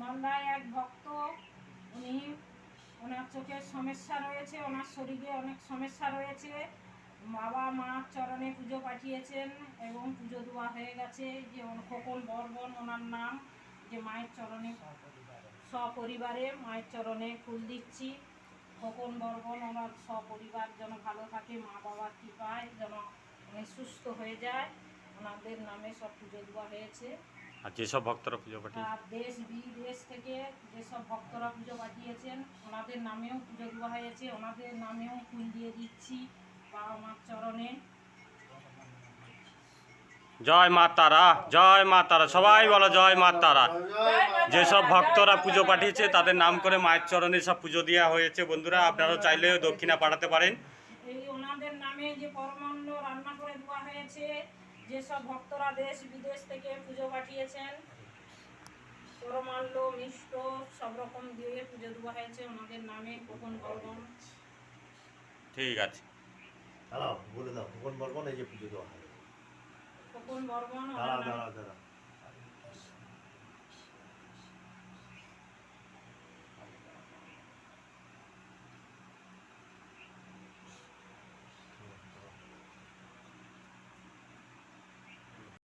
মালদায় এক ভক্ত, উনি ওনার চোখের সমস্যা রয়েছে, ওনার শরীরে অনেক সমস্যা রয়েছে। বাবা মার চরণে পুজো পাঠিয়েছেন এবং পুজো দেওয়া হয়ে গেছে। যে খোকন বর্মন ওনার নাম, যে মায়ের চরণে সপরিবারে মায়ের চরণে ফুল দিচ্ছি। খোকন বর্মন ওনার সপরিবার যেন ভালো থাকে, মা বাবার কৃপায় যেন উনি সুস্থ হয়ে যায়, ওনাদের নামে সব পুজো দেওয়া হয়েছে। আর যেসব ভক্তরা পুজো পাঠিয়েছে, আর দেশ বিদেশ থেকে যেসব ভক্তরা পুজো পাঠিয়েছেন ওনাদের নামেও পুজো দেওয়া হয়েছে, ওনাদের নামেও ফুল দিয়ে দিচ্ছি বাবা মার চরণে। জয় মা তারা, জয় মা তারা, সবাই বলো জয় মা তারা। যেসব ভক্তরা পুজো পাঠিয়েছে তাদের নাম করে মায়ের চরণে সব পুজো দেওয়া হয়েছে। বন্ধুরা আপনারাও চাইলেও দক্ষিণা পাঠাতে পারেন। এই ওনাদের নামে যে পরমান্ন রান্না করে দেওয়া হয়েছে, যেসব ভক্তরা দেশ বিদেশ থেকে পুজো পাঠিয়েছেন, পরমান্ন মিষ্ট সব রকম দিয়ে পুজো দেওয়া হয়েছে ওনাদের নামে। খোকন বর্মন। ঠিক আছে, দাঁড়াও বলে দাও, খোকন বর্মন এই যে পুজো দেওয়া হবে। খোকন বর্মন দাঁড়াও দাঁড়াও দাঁড়াও।